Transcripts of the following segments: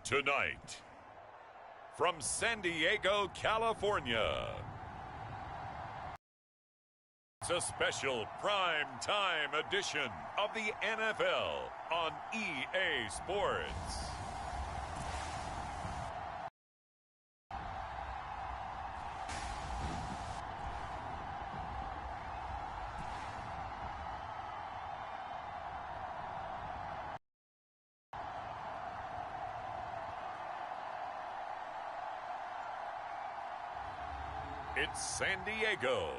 Tonight, from San Diego, California, it's a special prime time edition of the NFL on EA Sports. It's San Diego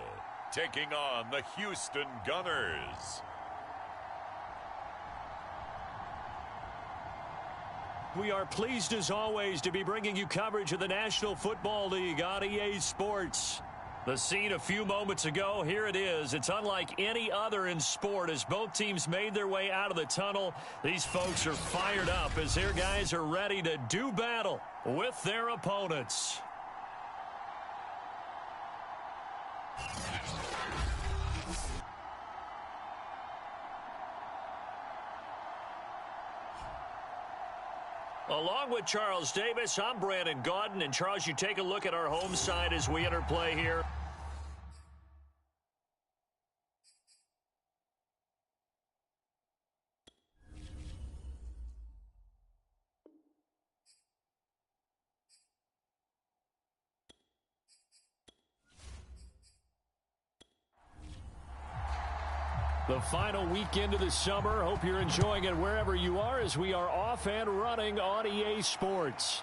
taking on the Houston Gunners. We are pleased as always to be bringing you coverage of the National Football League on EA Sports. The scene a few moments ago, here it is. It's unlike any other in sport as both teams made their way out of the tunnel. These folks are fired up as their guys are ready to do battle with their opponents. Along with Charles Davis, I'm Brandon Gaudin. And Charles, you take a look at our home side as we enter play here. The final weekend of the summer. Hope you're enjoying it wherever you are as we are off and running on EA Sports.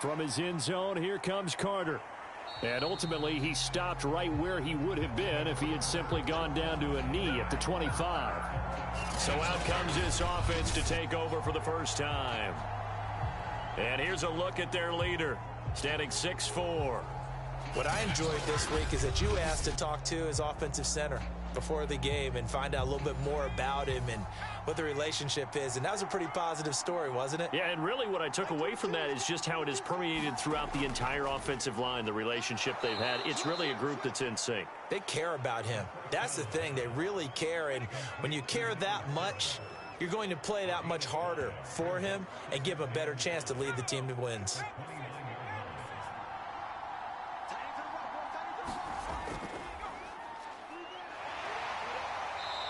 From his end zone, here comes Carter. And ultimately, he stopped right where he would have been if he had simply gone down to a knee at the 25. So out comes this offense to take over for the first time. And here's a look at their leader, standing 6'4". What I enjoyed this week is that you asked to talk to his offensive center before the game and find out a little bit more about him and what the relationship is. And that was a pretty positive story, wasn't it? Yeah, and really what I took away from that is just how it has permeated throughout the entire offensive line, the relationship they've had. It's really a group that's in sync. They care about him. That's the thing. They really care. And when you care that much, you're going to play that much harder for him and give him a better chance to lead the team to wins.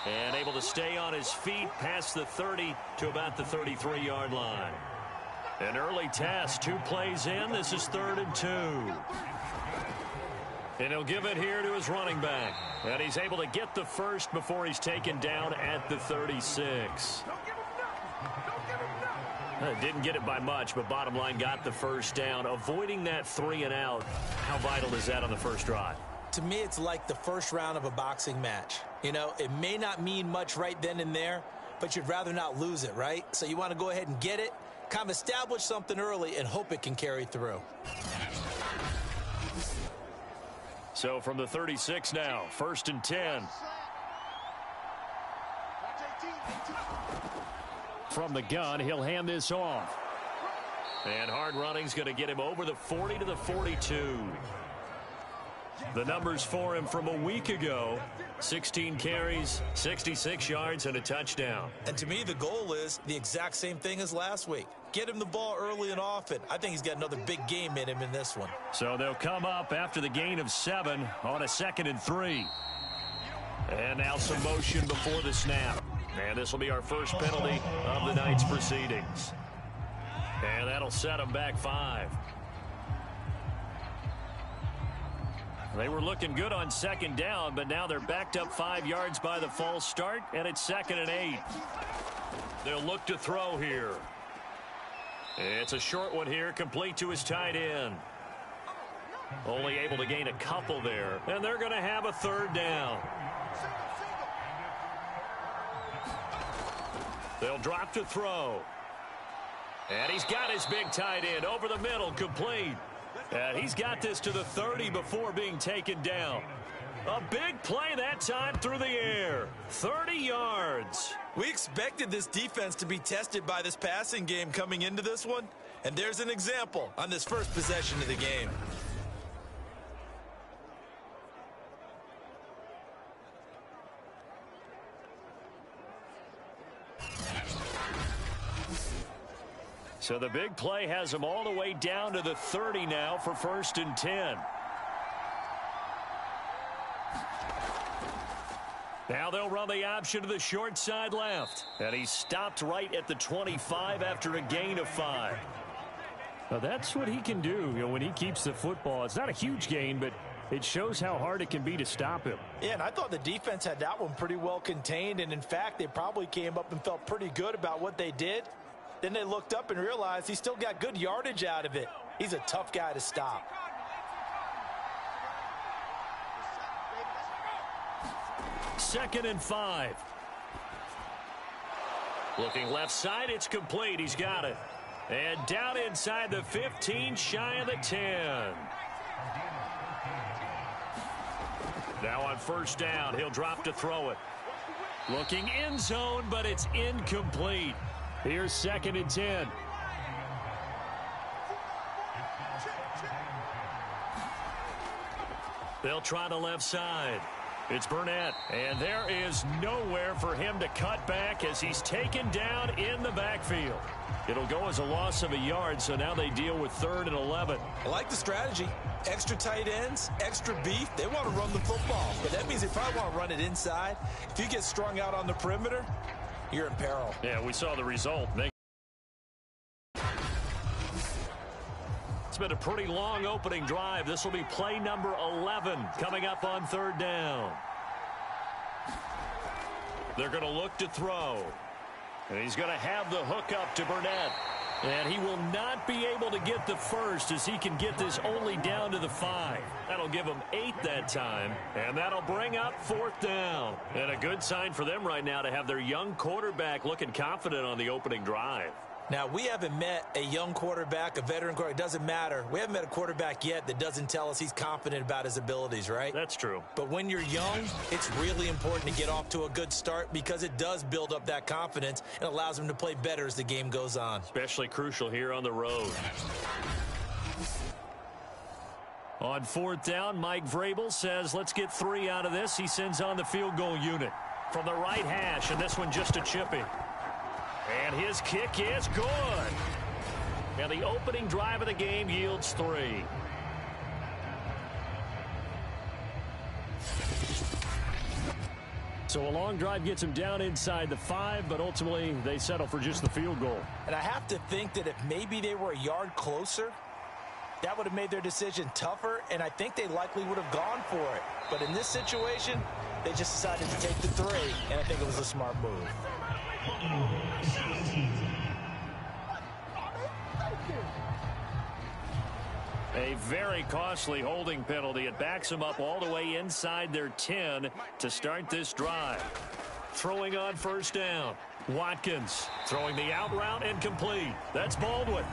And able to stay on his feet past the 30 to about the 33-yard line. An early test, 2 plays in. This is 3rd and 2. And he'll give it here to his running back. And he's able to get the first before he's taken down at the 36. Didn't get it by much, but bottom line got the first down. Avoiding that 3 and out, how vital is that on the first drive? To me, it's like the first round of a boxing match. You know, it may not mean much right then and there, but you'd rather not lose it, right? So you want to go ahead and get it, kind of establish something early, and hope it can carry through. So from the 36 now, 1st and 10. From the gun, he'll hand this off. And hard running's going to get him over the 40 to the 42. The numbers for him from a week ago, 16 carries, 66 yards, and a touchdown. And to me, the goal is the exact same thing as last week. Get him the ball early and often. I think he's got another big game in him in this one. So they'll come up after the gain of 7 on a 2nd and 3. And now some motion before the snap. And this will be our first penalty of the night's proceedings. And that'll set them back 5. They were looking good on 2nd down, but now they're backed up 5 yards by the false start, and it's 2nd and 8. They'll look to throw here. It's a short one here, complete to his tight end. Only able to gain a couple there, and they're going to have a 3rd down. They'll drop to throw. And he's got his big tight end over the middle, complete. And he's got this to the 30 before being taken down. A big play that time through the air. 30 yards. We expected this defense to be tested by this passing game coming into this one. And there's an example on this first possession of the game. So the big play has them all the way down to the 30 now for 1st and 10. Now they'll run the option to the short side left. And he's stopped right at the 25 after a gain of 5. Now that's what he can do, when he keeps the football. It's not a huge gain, but it shows how hard it can be to stop him. Yeah, and I thought the defense had that one pretty well contained. And, in fact, they probably came up and felt pretty good about what they did. Then they looked up and realized he still got good yardage out of it. He's a tough guy to stop. 2nd and 5. Looking left side, it's complete. He's got it. And down inside the 15, shy of the 10. Now on 1st down, he'll drop to throw it. Looking end zone, but it's incomplete. Here's 2nd and 10. They'll try the left side. It's Burnett, and there is nowhere for him to cut back as he's taken down in the backfield. It'll go as a loss of a yard, so now they deal with 3rd and 11. I like the strategy. Extra tight ends, extra beef. They want to run the football, but that means they probably want to run it inside. If you get strung out on the perimeter, you're in peril. Yeah, we saw the result. It's been a pretty long opening drive. This will be play number 11 coming up on 3rd down. They're going to look to throw. And he's going to have the hook up to Burnett. And he will not be able to get the first as he can get this only down to the 5. That'll give him 8 that time. And that'll bring up 4th down. And a good sign for them right now to have their young quarterback looking confident on the opening drive. Now, we haven't met a young quarterback, a veteran quarterback. It doesn't matter. We haven't met a quarterback yet that doesn't tell us he's confident about his abilities, right? That's true. But when you're young, it's really important to get off to a good start because it does build up that confidence and allows him to play better as the game goes on. Especially crucial here on the road. On 4th down, Mike Vrabel says, let's get 3 out of this. He sends on the field goal unit from the right hash, and this one just a chipping. And his kick is good. And the opening drive of the game yields 3. So a long drive gets him down inside the 5, but ultimately they settle for just the field goal. And I have to think that if maybe they were a yard closer, that would have made their decision tougher, and I think they likely would have gone for it. But in this situation, they just decided to take the 3, and I think it was a smart move. A very costly holding penalty. It backs them up all the way inside their 10 to start this drive. Throwing on 1st down. Watkins throwing the out route and complete. That's Baldwin.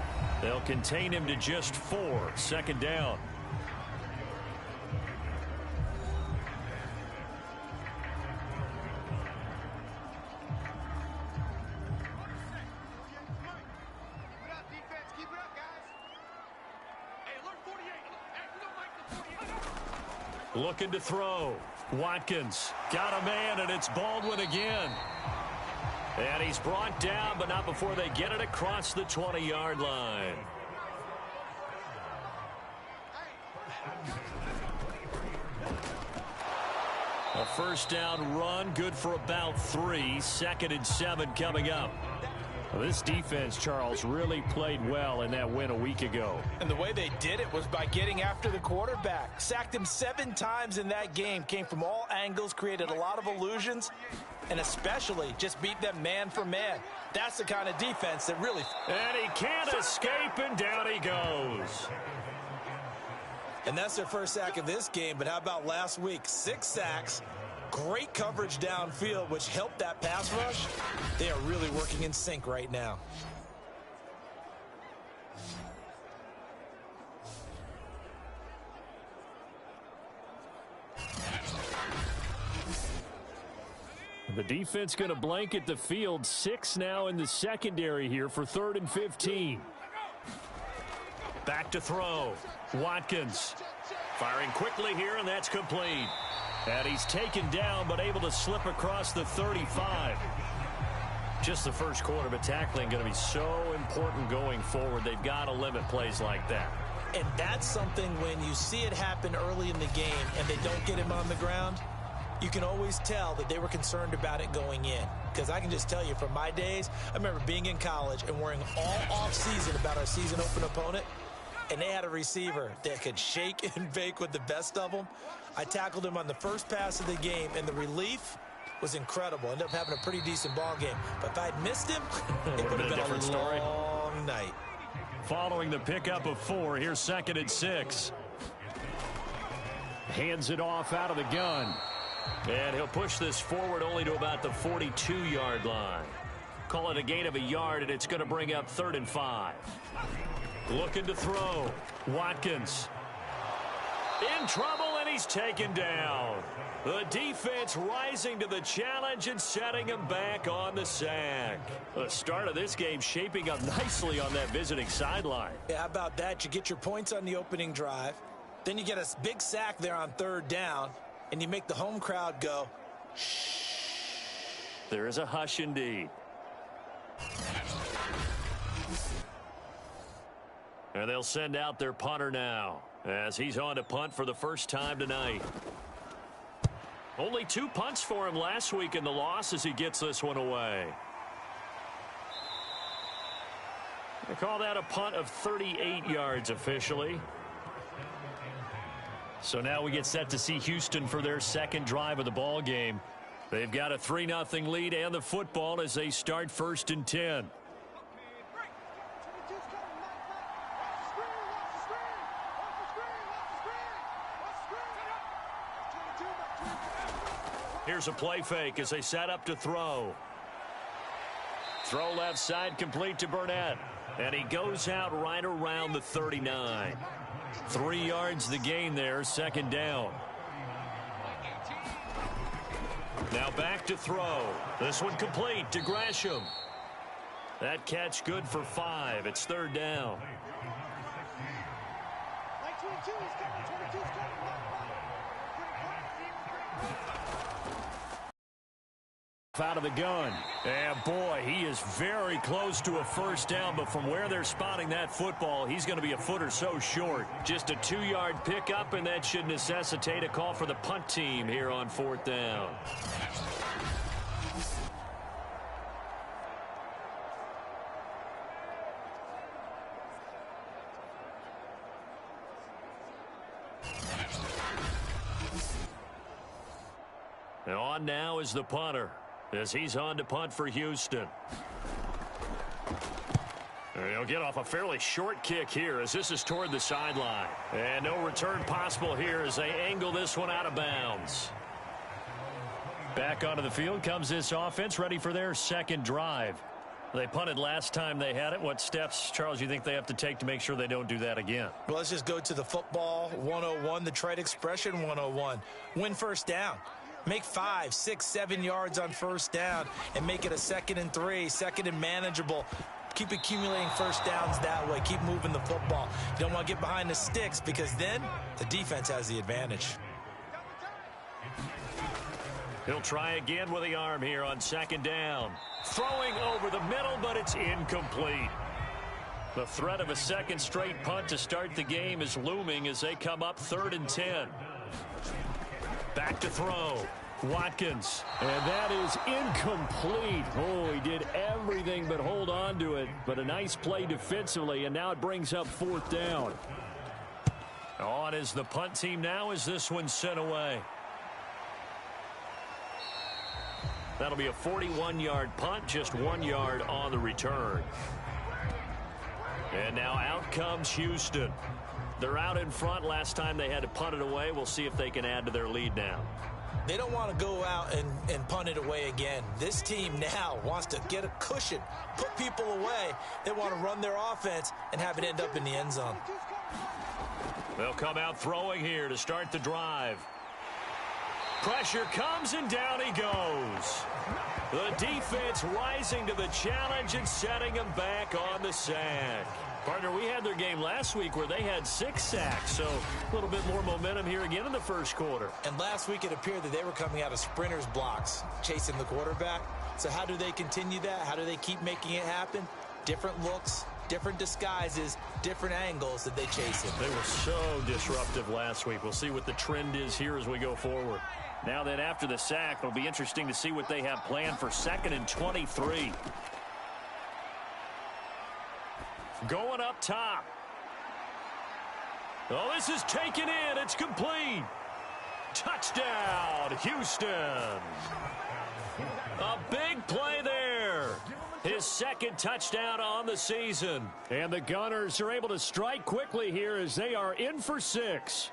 They'll contain him to just 4. 2nd down. Looking to throw. Watkins got a man, and it's Baldwin again. And he's brought down, but not before they get it across the 20-yard line. A 1st down run, good for about 3. 2nd and 7 coming up. Well, this defense, Charles, really played well in that win a week ago. And the way they did it was by getting after the quarterback. Sacked him 7 times in that game. Came from all angles, created a lot of illusions, and especially just beat them man for man. That's the kind of defense that really... And he can't escape, and down he goes. And that's their first sack of this game, but how about last week? 6 sacks. Great coverage downfield, which helped that pass rush. They are really working in sync right now. The defense going to blanket the field. 6 now in the secondary here for 3rd and 15. Back to throw. Watkins firing quickly here, and that's complete. And he's taken down, but able to slip across the 35. Just the first quarter, but tackling going to be so important going forward. They've got to limit plays like that. And that's something when you see it happen early in the game and they don't get him on the ground, you can always tell that they were concerned about it going in. Because I can just tell you from my days, I remember being in college and worrying all off-season about our season open opponent, and they had a receiver that could shake and bake with the best of them. I tackled him on the first pass of the game, and the relief was incredible. Ended up having a pretty decent ball game. But if I'd missed him, it would have been a different story. Long night. Following the pickup of 4, here's 2nd and 6. Hands it off out of the gun. And he'll push this forward only to about the 42-yard line. Call it a gain of a yard, and it's going to bring up 3rd and 5. Looking to throw. Watkins. In trouble, and he's taken down. The defense rising to the challenge and setting him back on the sack. The start of this game shaping up nicely on that visiting sideline. Yeah, how about that? You get your points on the opening drive. Then you get a big sack there on 3rd down, and you make the home crowd go, shh. There is a hush indeed. And they'll send out their punter now as he's on to punt for the first time tonight. Only 2 punts for him last week in the loss as he gets this one away. They call that a punt of 38 yards officially. So now we get set to see Houston for their second drive of the ball game. They've got a 3-0 lead and the football as they start 1st and 10. Here's a play fake as they set up to throw. Throw left side complete to Burnett. And he goes out right around the 39. 3 yards the gain there, 2nd down. Now back to throw. This one complete to Gresham. That catch good for 5. It's 3rd down. Out of the gun. And boy, he is very close to a 1st down, but from where they're spotting that football, he's going to be a foot or so short. Just a 2-yard pickup, and that should necessitate a call for the punt team here on 4th down. And on now is the punter, as he's on to punt for Houston. And he'll get off a fairly short kick here as this is toward the sideline. And no return possible here as they angle this one out of bounds. Back onto the field comes this offense, ready for their second drive. They punted last time they had it. What steps, Charles, you think they have to take to make sure they don't do that again? Well, let's just go to the football 101, the trite expression 101. Win 1st down. Make 5, 6, 7 yards on 1st down and make it a 2nd and 3, 2nd and manageable. Keep accumulating 1st downs that way. Keep moving the football. You don't want to get behind the sticks because then the defense has the advantage. He'll try again with the arm here on 2nd down. Throwing over the middle, but it's incomplete. The threat of a 2nd straight punt to start the game is looming as they come up 3rd and 10. Back to throw. Watkins. And that is incomplete. Oh, he did everything but hold on to it. But a nice play defensively, and now it brings up 4th down. On is the punt team now as this one's sent away. That'll be a 41-yard punt, just 1 yard on the return. And now out comes Houston. They're out in front. Last time they had to punt it away. We'll see if they can add to their lead now. They don't want to go out and punt it away again. This team now wants to get a cushion, put people away. They want to run their offense and have it end up in the end zone. They'll come out throwing here to start the drive. Pressure comes and down he goes. The defense rising to the challenge and setting him back on the sack. Partner, we had their game last week where they had 6 sacks, so a little bit more momentum here again in the first quarter. And last week it appeared that they were coming out of sprinters blocks, chasing the quarterback. So how do they continue that? How do they keep making it happen? different looks, different disguises, different angles that they chase him. They were so disruptive last week. We'll see what the trend is here as we go forward. Now then, after the sack, it'll be interesting to see what they have planned for 2nd and 23. Going up top. Oh, this is taken in. It's complete. Touchdown, Houston. A big play there. His 2nd touchdown on the season. And the Gunners are able to strike quickly here as they are in for 6.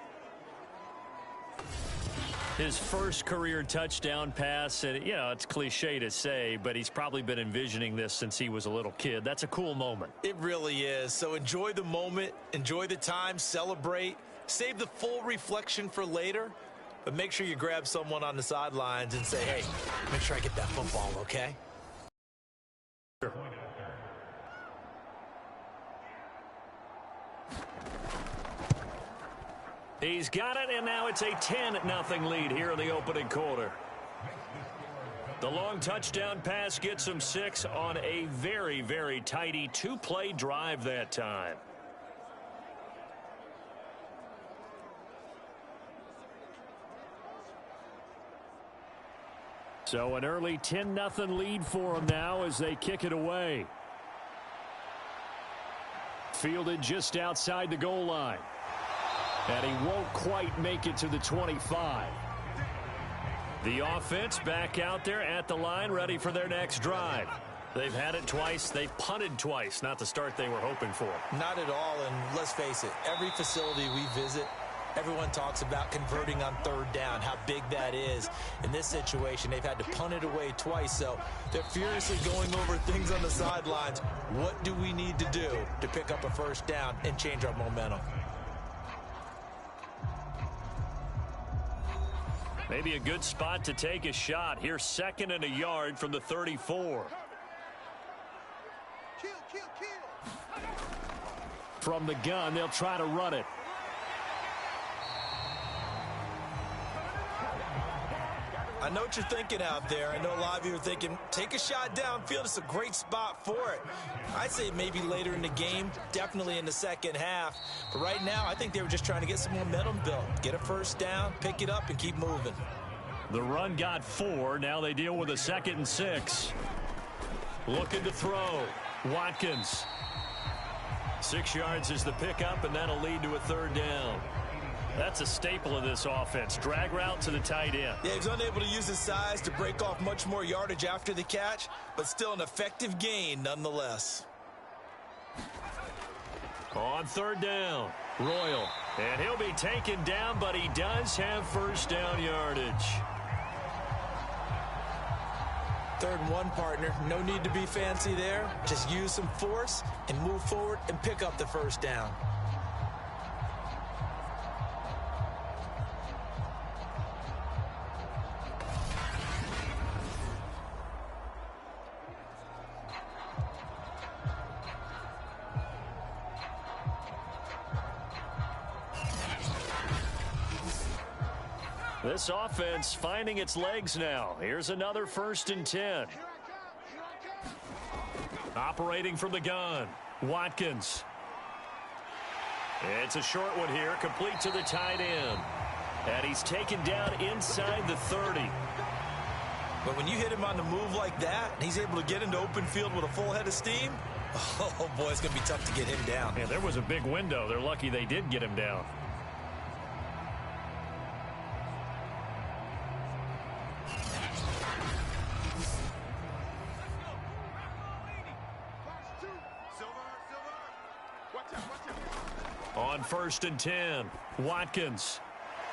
His first career touchdown pass, and, you know, it's cliche to say, but he's probably been envisioning this since he was a little kid. That's a cool moment. It really is. So enjoy the moment, enjoy the time, celebrate, save the full reflection for later, but make sure you grab someone on the sidelines and say, hey, make sure I get that football, okay? He's got it, and now it's a 10-0 lead here in the opening quarter. The long touchdown pass gets him 6 on a very, very tidy 2-play drive that time. So an early 10-0 lead for them now as they kick it away. Fielded just outside the goal line. And he won't quite make it to the 25. The offense back out there at the line, ready for their next drive. They've had it twice. They've punted twice. Not the start they were hoping for. Not at all, and let's face it, every facility we visit, everyone talks about converting on 3rd down, how big that is. In this situation, they've had to punt it away twice, so they're furiously going over things on the sidelines. What do we need to do to pick up a 1st down and change our momentum? Maybe a good spot to take a shot. Here's 2nd and a yard from the 34. From the gun, they'll try to run it. I know what you're thinking out there. I know a lot of you are thinking, take a shot downfield. It's a great spot for it. I'd say maybe later in the game, definitely in the 2nd half. But right now, I think they were just trying to get some momentum built. Get a 1st down, pick it up, and keep moving. The run got 4. Now they deal with a 2nd and 6. Looking to throw. Watkins. 6 yards is the pickup, and that'll lead to a 3rd down. That's a staple of this offense. Drag route to the tight end. Yeah, he was unable to use his size to break off much more yardage after the catch, but still an effective gain nonetheless. On 3rd down, Royal. And he'll be taken down, but he does have 1st down yardage. 3rd and 1, partner. No need to be fancy there. Just use some force and move forward and pick up the 1st down. This offense finding its legs now. Here's another 1st and 10. Operating from the gun, Watkins. It's a short one here, complete to the tight end. And he's taken down inside the 30. But when you hit him on the move like that, and he's able to get into open field with a full head of steam, oh boy, it's going to be tough to get him down. Yeah, there was a big window. They're lucky they did get him down. On 1st and 10, Watkins.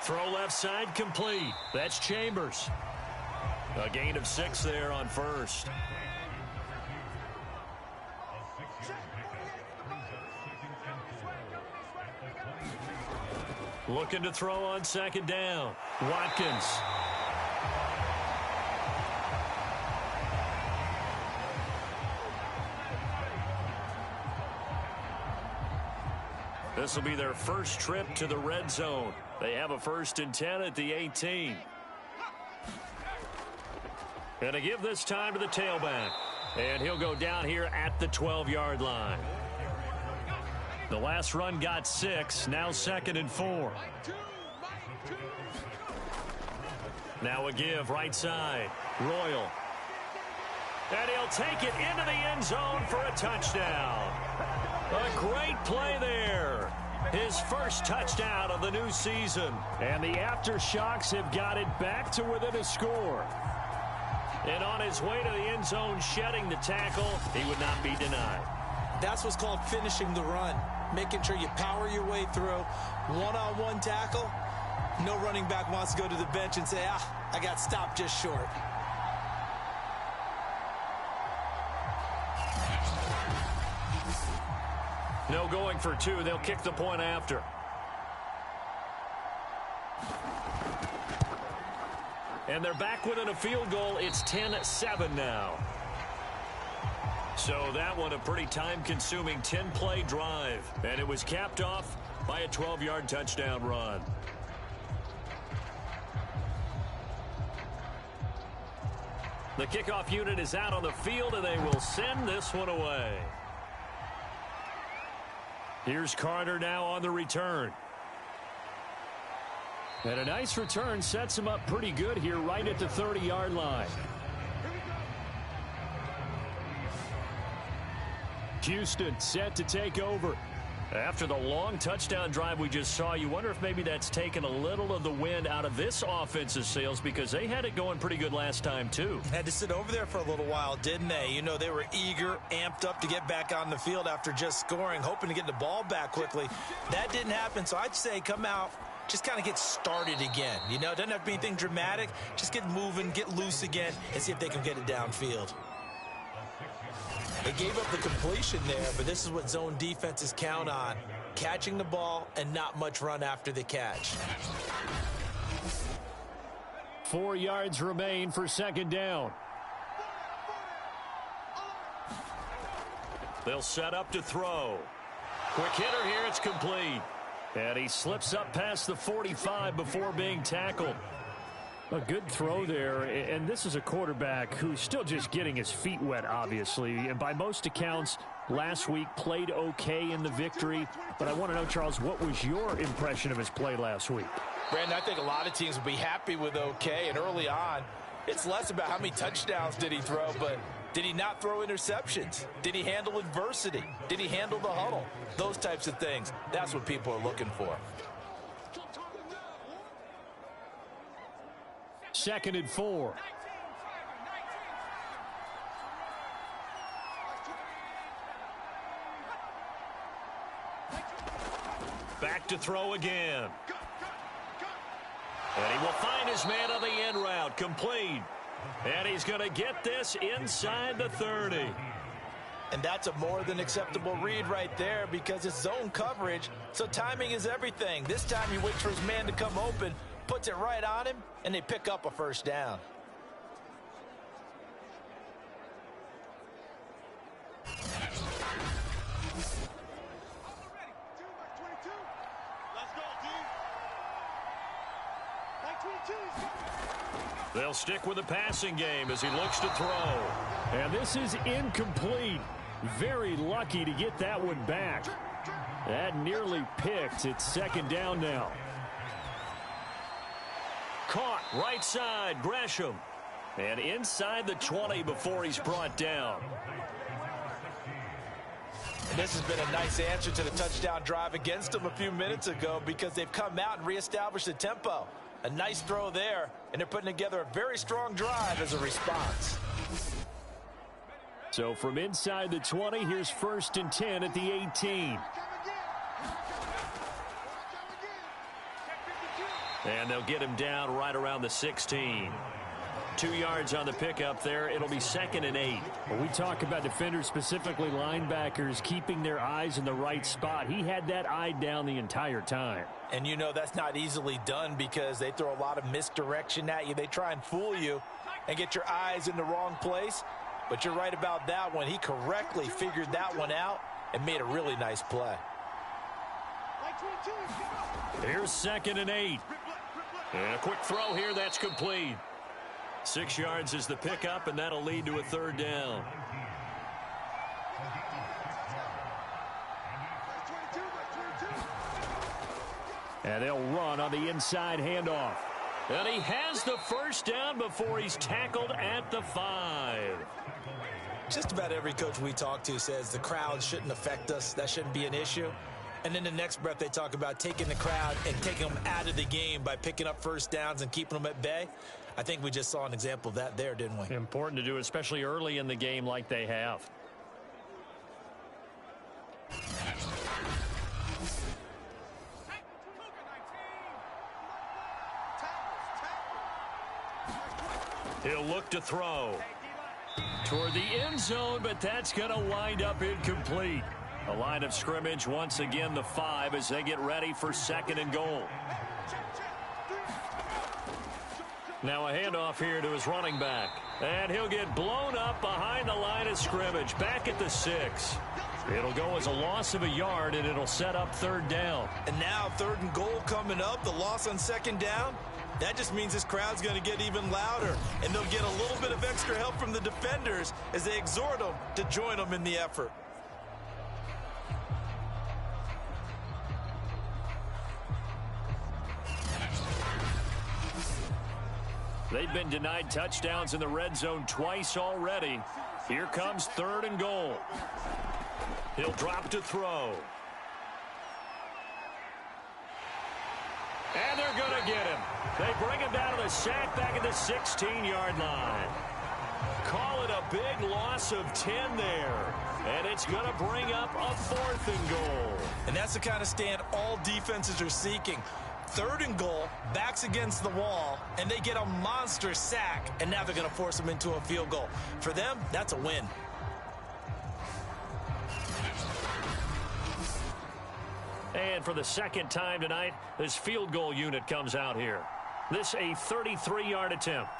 Throw left side complete. That's Chambers. A gain of 6 there on 1st. Looking to throw on 2nd down. Watkins. This will be their first trip to the red zone. They have a 1st and 10 at the 18. And to give this time to the tailback. And he'll go down here at the 12-yard line. The last run got 6. Now 2nd and 4. Now a give right side. Royal. And he'll take it into the end zone for a touchdown. A great play there. His first touchdown of the new season. And the aftershocks have got it back to within a score. And on his way to the end zone, shedding the tackle, he would not be denied. That's what's called finishing the run. Making sure you power your way through. One-on-one tackle. No running back wants to go to the bench and say, I got stopped just short. No going for 2. They'll kick the point after. And they're back within a field goal. It's 10-7 now. So that one a pretty time-consuming 10-play drive. And it was capped off by a 12-yard touchdown run. The kickoff unit is out on the field, and they will send this one away. Here's Carter now on the return. And a nice return sets him up pretty good here right at the 30-yard line. Houston set to take over. After the long touchdown drive we just saw, you wonder if maybe that's taken a little of the wind out of this offensive sails, because they had it going pretty good last time too. Had to sit over there for a little while, didn't they? You know, they were eager, amped up to get back on the field after just scoring, hoping to get the ball back quickly. That didn't happen, so I'd say come out, just kind of get started again. You know, it doesn't have to be anything dramatic. Just get moving, get loose again, and see if they can get it downfield. They gave up the completion there, but this is what zone defenses count on. Catching the ball and not much run after the catch. 4 yards remain for 2nd down. They'll set up to throw. Quick hitter here, it's complete. And he slips up past the 45 before being tackled. A good throw there, and this is a quarterback who's still just getting his feet wet, obviously. And by most accounts, last week played okay in the victory. But I want to know, Charles, what was your impression of his play last week? Brandon, I think a lot of teams will be happy with okay. And early on, it's less about how many touchdowns did he throw, but did he not throw interceptions? Did he handle adversity? Did he handle the huddle? Those types of things. That's what people are looking for. 2nd and 4. Back to throw again. And he will find his man on the end route. Complete. And he's going to get this inside the 30. And that's a more than acceptable read right there, because it's zone coverage, so timing is everything. This time he waits for his man to come open, puts it right on him, and they pick up a first down. They'll stick with the passing game as he looks to throw. And this is incomplete. Very lucky to get that one back. That nearly picked. It's 2nd down now. Caught right side, Gresham. And inside the 20 before he's brought down. And this has been a nice answer to the touchdown drive against them a few minutes ago, because they've come out and reestablished the tempo. A nice throw there, and they're putting together a very strong drive as a response. So from inside the 20, here's 1st and 10 at the 18. And they'll get him down right around the 16. 2 yards on the pickup there. It'll be 2nd and 8. When we talk about defenders, specifically linebackers, keeping their eyes in the right spot, he had that eye down the entire time. And you know that's not easily done, because they throw a lot of misdirection at you. They try and fool you and get your eyes in the wrong place. But you're right about that one. He correctly figured that one out and made a really nice play. Here's 2nd and 8. And a quick throw here, that's complete. 6 yards is the pickup, and that'll lead to a 3rd down. And they'll run on the inside handoff. And he has the first down before he's tackled at the 5. Just about every coach we talk to says the crowd shouldn't affect us. That shouldn't be an issue. And then the next breath they talk about taking the crowd and taking them out of the game by picking up first downs and keeping them at bay. I think we just saw an example of that there, didn't we? Important to do, especially early in the game like they have. He'll look to throw toward the end zone, but that's going to wind up incomplete. A line of scrimmage once again, the 5, as they get ready for 2nd and goal. Now a handoff here to his running back. And he'll get blown up behind the line of scrimmage, back at the 6. It'll go as a loss of a yard, and it'll set up 3rd down. And now 3rd and goal coming up, the loss on 2nd down. That just means this crowd's going to get even louder, and they'll get a little bit of extra help from the defenders as they exhort them to join them in the effort. They've been denied touchdowns in the red zone twice already. Here comes 3rd and goal. He'll drop to throw. And they're going to get him. They bring him down to the sack back at the 16-yard line. Call it a big loss of 10 there. And it's going to bring up a 4th and goal. And that's the kind of stand all defenses are seeking. 3rd and goal, backs against the wall, and they get a monster sack, and now they're going to force them into a field goal. For them, that's a win. And for the 2nd time tonight, this field goal unit comes out here. This a 33-yard attempt.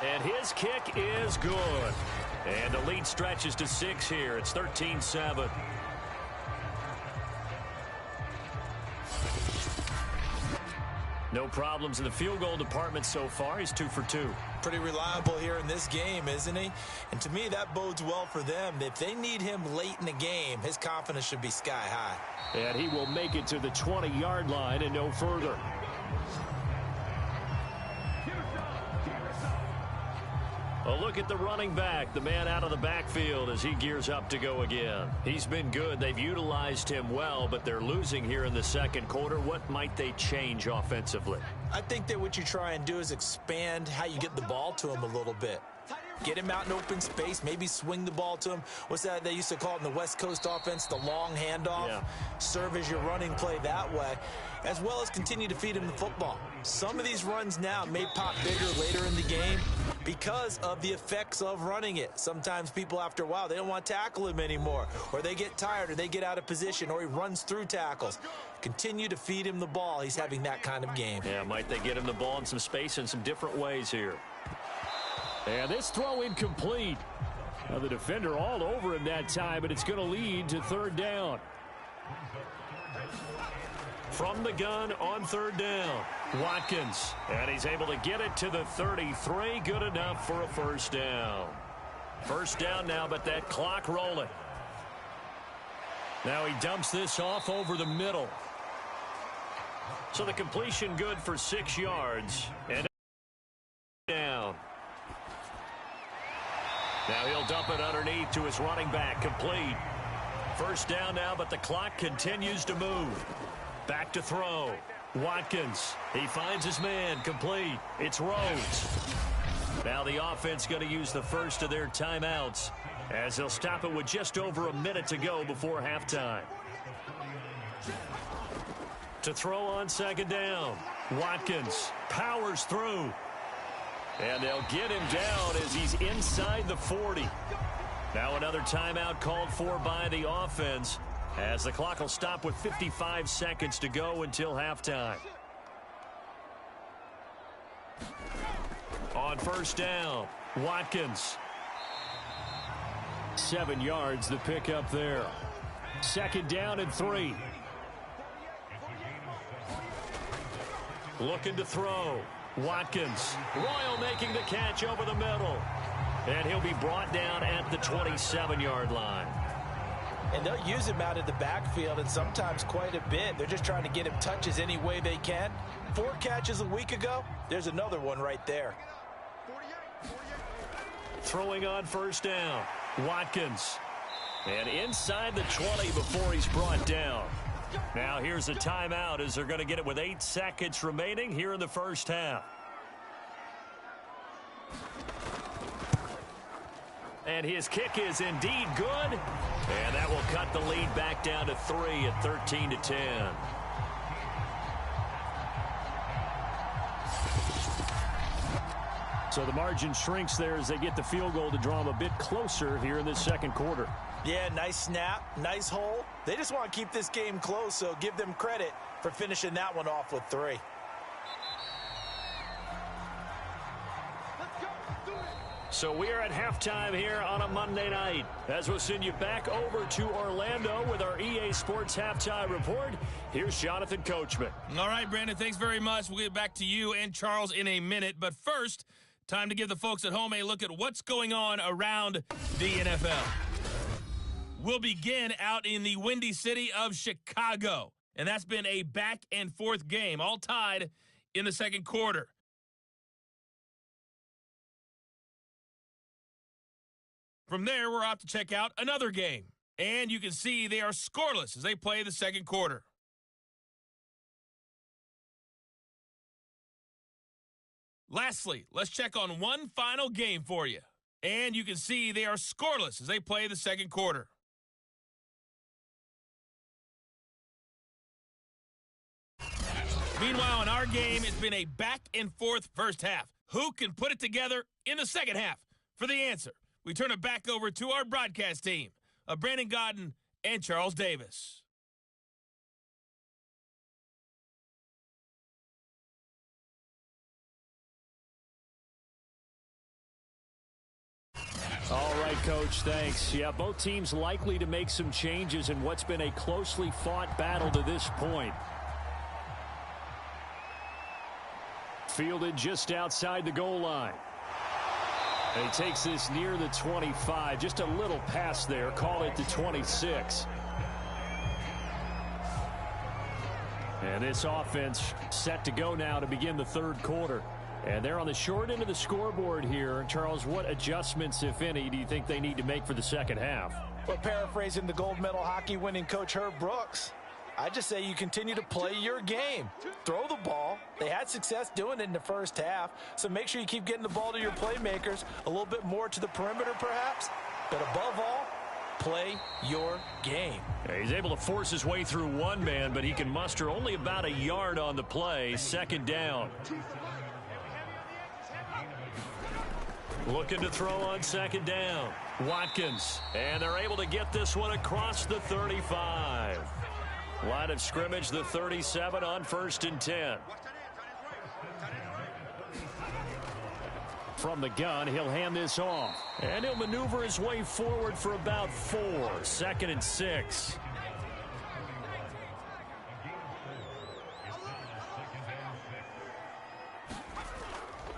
And his kick is good. And the lead stretches to 6 here. It's 13-7. No problems in the field goal department so far. He's 2 for 2. Pretty reliable here in this game, isn't he? And to me, that bodes well for them. If they need him late in the game, his confidence should be sky high. And he will make it to the 20-yard line and no further. A look at the running back, the man out of the backfield as he gears up to go again. He's been good. They've utilized him well, but they're losing here in the 2nd quarter. What might they change offensively? I think that what you try and do is expand how you get the ball to him a little bit. Get him out in open space, maybe swing the ball to him. What's that they used to call it in the West Coast offense, the long handoff? Yeah. Serve as your running play that way, as well as continue to feed him the football. Some of these runs now may pop bigger later in the game because of the effects of running it. Sometimes people, after a while, they don't want to tackle him anymore, or they get tired, or they get out of position, or he runs through tackles. Continue to feed him the ball. He's having that kind of game. Yeah, might they get him the ball in some space in some different ways here. And this throw incomplete. Now the defender all over him that time, but it's going to lead to 3rd down. From the gun on 3rd down, Watkins. And he's able to get it to the 33. Good enough for a 1st down. 1st down now, but that clock rolling. Now he dumps this off over the middle. So the completion good for 6 yards. And down. Now he'll dump it underneath to his running back. Complete. 1st down now, but the clock continues to move. Back to throw. Watkins. He finds his man. Complete. It's Rhodes. Now the offense going to use the first of their timeouts as they'll stop it with just over a minute to go before halftime. To throw on 2nd down. Watkins powers through. And they'll get him down as he's inside the 40. Now another timeout called for by the offense as the clock will stop with 55 seconds to go until halftime. On 1st down, Watkins. 7 yards the pickup there. 2nd down and 3. Looking to throw. Watkins. Royal making the catch over the middle. And he'll be brought down at the 27-yard line. And they'll use him out of the backfield, and sometimes quite a bit. They're just trying to get him touches any way they can. 4 catches a week ago. There's another one right there. Throwing on first down, Watkins. And inside the 20 before he's brought down. Now here's a timeout as they're going to get it with 8 seconds remaining here in the first half. And his kick is indeed good. And that will cut the lead back down to 3 at 13-10. So the margin shrinks there as they get the field goal to draw them a bit closer here in this second quarter. Yeah, nice snap, nice hole. They just want to keep this game close, so give them credit for finishing that one off with 3. So we are at halftime here on a Monday night, as we'll send you back over to Orlando with our EA Sports Halftime Report. Here's Jonathan Coachman. All right, Brandon, thanks very much. We'll get back to you and Charles in a minute. But first, time to give the folks at home a look at what's going on around the NFL. We'll begin out in the Windy City of Chicago. And that's been a back-and-forth game, all tied in the second quarter. From there, we're off to check out another game. And you can see they are scoreless as they play the second quarter. Lastly, let's check on one final game for you. And you can see they are scoreless as they play the second quarter. Meanwhile, in our game, it's been a back-and-forth first half. Who can put it together in the second half? For the answer, we turn it back over to our broadcast team of Brandon Godden and Charles Davis. All right, Coach, thanks. Yeah, both teams likely to make some changes in what's been a closely fought battle to this point. Fielded just outside the goal line. And he takes this near the 25. Just a little pass there. Call it the 26. And this offense set to go now to begin the third quarter. And they're on the short end of the scoreboard here. Charles, what adjustments, if any, do you think they need to make for the second half? Well, paraphrasing the gold medal hockey winning coach Herb Brooks, I just say you continue to play your game. Throw the ball. They had success doing it in the first half, so make sure you keep getting the ball to your playmakers, a little bit more to the perimeter perhaps, but above all, play your game. Yeah, he's able to force his way through one man, but he can muster only about a yard on the play. Second down. Looking to throw on second down. Watkins, and they're able to get this one across the 35. Line of scrimmage, the 37 on 1st and 10. From the gun, he'll hand this off. And he'll maneuver his way forward for about 4. 2nd and 6.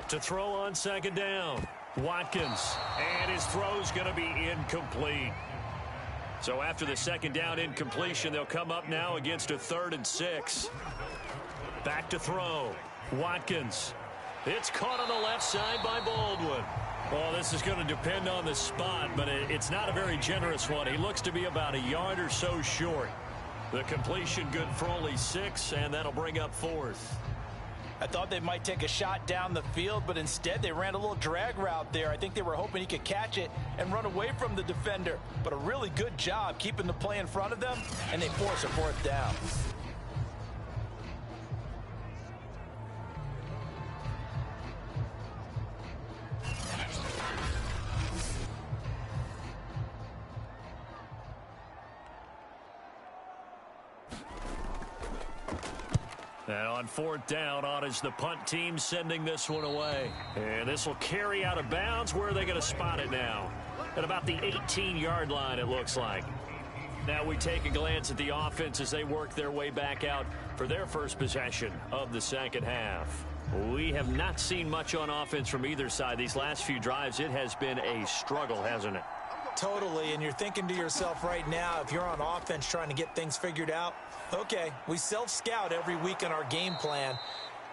To throw on second down. Watkins. And his throw's going to be incomplete. So after the second down incompletion, they'll come up now against a 3rd and 6. Back to throw. Watkins. It's caught on the left side by Baldwin. Well, this is going to depend on the spot, but it's not a very generous one. He looks to be about a yard or so short. The completion good for only 6, and that'll bring up 4th. I thought they might take a shot down the field, but instead they ran a little drag route there. I think they were hoping he could catch it and run away from the defender. But a really good job keeping the play in front of them, and they force a 4th down. And on 4th down, on is the punt team sending this one away. And this will carry out of bounds. Where are they going to spot it now? At about the 18-yard line, it looks like. Now we take a glance at the offense as they work their way back out for their first possession of the second half. We have not seen much on offense from either side. These last few drives, it has been a struggle, hasn't it? Totally, and you're thinking to yourself right now, if you're on offense trying to get things figured out, okay, we self-scout every week in our game plan.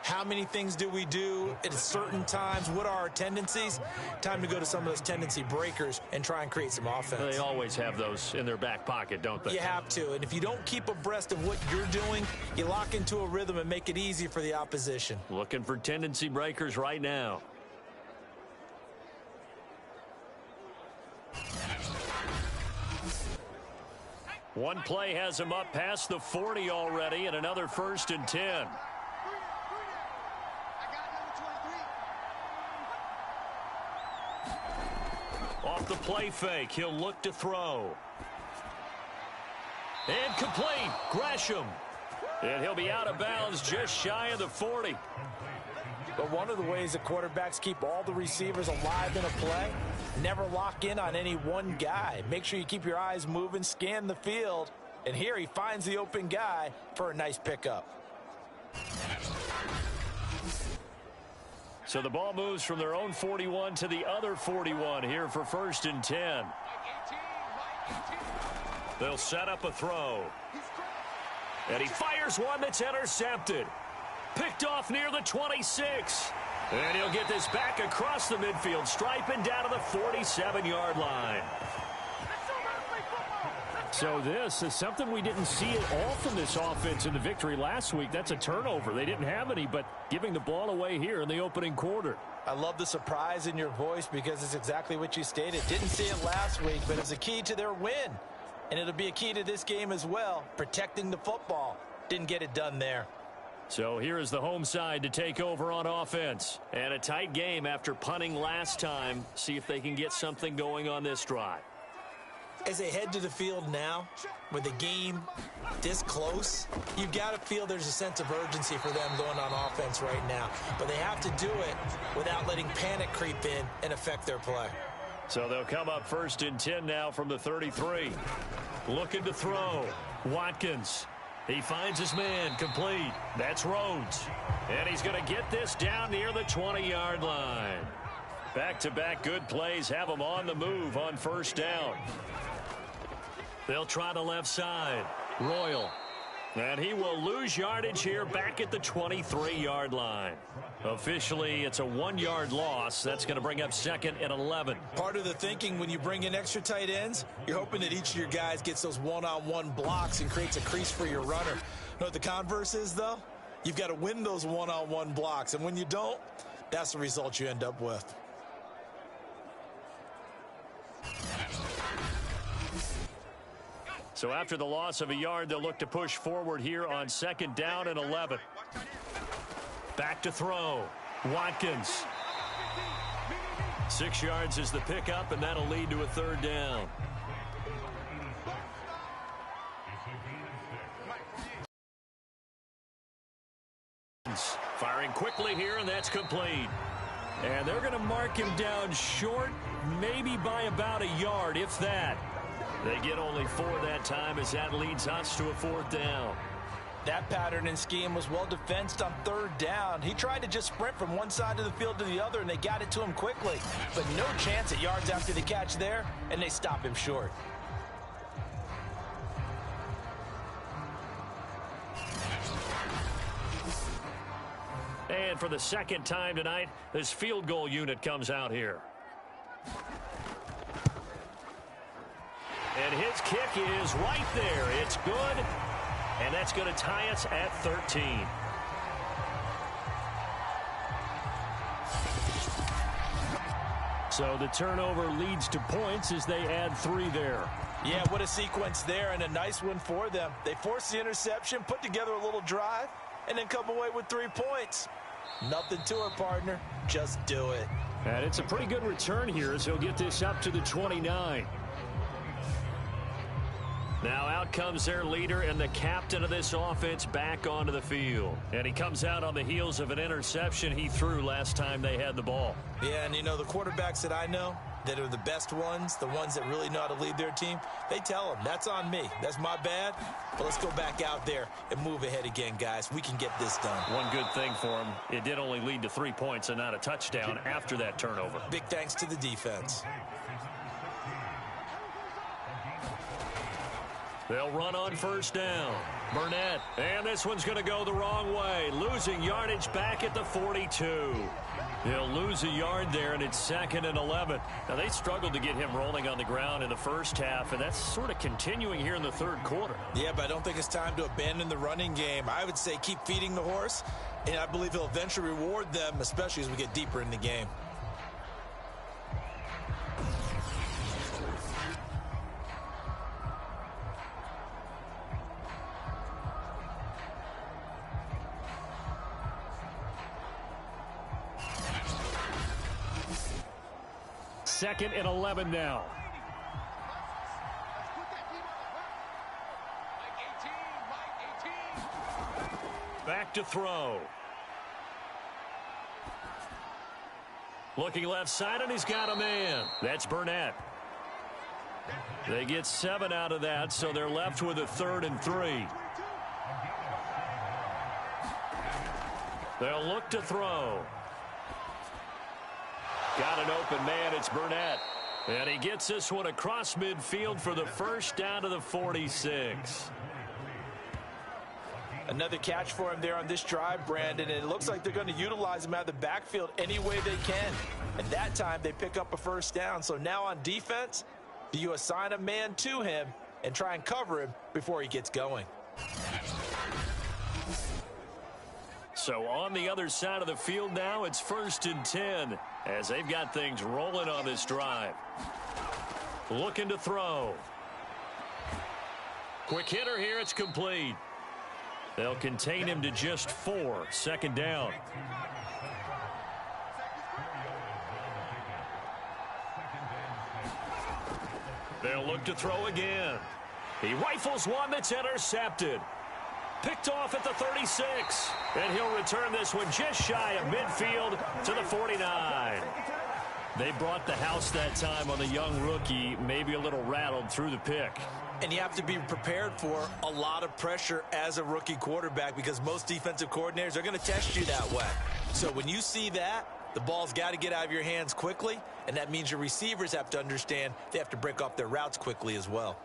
How many things do we do at certain times? What are our tendencies? Time to go to some of those tendency breakers and try and create some offense. They always have those in their back pocket, don't they? You have to, and if you don't keep abreast of what you're doing, you lock into a rhythm and make it easy for the opposition. Looking for tendency breakers right now. One play has him up past the 40 already, and another 1st and 10. Off the play fake, he'll look to throw. And complete. Gresham. And he'll be out of bounds just shy of the 40. But one of the ways that quarterbacks keep all the receivers alive in a play, never lock in on any one guy. Make sure you keep your eyes moving, scan the field. And here he finds the open guy for a nice pickup. So the ball moves from their own 41 to the other 41 here for 1st and 10. They'll set up a throw. And he fires one that's intercepted. Picked off near the 26. And he'll get this back across the midfield stripe and down to the 47-yard line. So this is something we didn't see at all from this offense in the victory last week. That's a turnover. They didn't have any, but giving the ball away here in the opening quarter. I love the surprise in your voice because it's exactly what you stated. Didn't see it last week, but it's a key to their win. And it'll be a key to this game as well, protecting the football. Didn't get it done there. So here is the home side to take over on offense. And a tight game after punting last time. See if they can get something going on this drive. As they head to the field now, with the game this close, you've got to feel there's a sense of urgency for them going on offense right now. But they have to do it without letting panic creep in and affect their play. So they'll come up 1st and 10 now from the 33. Looking to throw. Watkins. He finds his man complete. That's Rhodes. And he's going to get this down near the 20-yard line. Back-to-back good plays have him on the move on 1st down. They'll try the left side. Royal. And he will lose yardage here back at the 23-yard line. Officially, it's a 1-yard loss. That's going to bring up 2nd and 11. Part of the thinking when you bring in extra tight ends, you're hoping that each of your guys gets those one-on-one blocks and creates a crease for your runner. You know what the converse is, though? You've got to win those one-on-one blocks. And when you don't, that's the result you end up with. So after the loss of a yard, they'll look to push forward here on 2nd down and 11. Back to throw. Watkins. 6 yards is the pickup, and that'll lead to a 3rd down. Firing quickly here, and that's complete. And they're going to mark him down short, maybe by about a yard, if that. They get only 4 that time as that leads us to a 4th down. That pattern and scheme was well defensed on 3rd down. He tried to just sprint from one side of the field to the other, and they got it to him quickly. But no chance at yards after the catch there, and they stop him short. And for the 2nd time tonight, this field goal unit comes out here. And his kick is right there. It's good. And that's going to tie us at 13. So the turnover leads to points as they add 3 there. Yeah, what a sequence there, and a nice one for them. They force the interception, put together a little drive, and then come away with 3 points. Nothing to it, partner. Just do it. And it's a pretty good return here as he'll get this up to the 29. Now out comes their leader and the captain of this offense back onto the field. And he comes out on the heels of an interception he threw last time they had the ball. Yeah, and you know, the quarterbacks that I know that are the best ones, the ones that really know how to lead their team, they tell them, that's on me. That's my bad. But let's go back out there and move ahead again, guys. We can get this done. One good thing for him, it did only lead to 3 points and not a touchdown after that turnover. Big thanks to the defense. They'll run on first down. Burnett, and this one's going to go the wrong way. Losing yardage back at the 42. He'll lose a yard there, and it's 2nd and 11. Now, they struggled to get him rolling on the ground in the first half, and that's sort of continuing here in the third quarter. Yeah, but I don't think it's time to abandon the running game. I would say keep feeding the horse, and I believe he'll eventually reward them, especially as we get deeper in the game. Second and 11 now. Back to throw. Looking left side, and he's got a man. That's Burnett. They get 7 out of that, so they're left with a 3rd and 3. They'll look to throw. Got an open man. It's Burnett. And he gets this one across midfield for the first down to the 46. Another catch for him there on this drive, Brandon. And it looks like they're going to utilize him out of the backfield any way they can. And that time they pick up a first down. So now on defense, do you assign a man to him and try and cover him before he gets going? So on the other side of the field now, it's 1st and 10 as they've got things rolling on this drive. Looking to throw. Quick hitter here. It's complete. They'll contain him to just 4. 2nd down. They'll look to throw again. He rifles one that's intercepted. Picked off at the 36. And he'll return this one just shy of midfield to the 49. They brought the house that time on the young rookie, maybe a little rattled through the pick. And you have to be prepared for a lot of pressure as a rookie quarterback because most defensive coordinators are going to test you that way. So when you see that, the ball's got to get out of your hands quickly, and that means your receivers have to understand they have to break off their routes quickly as well.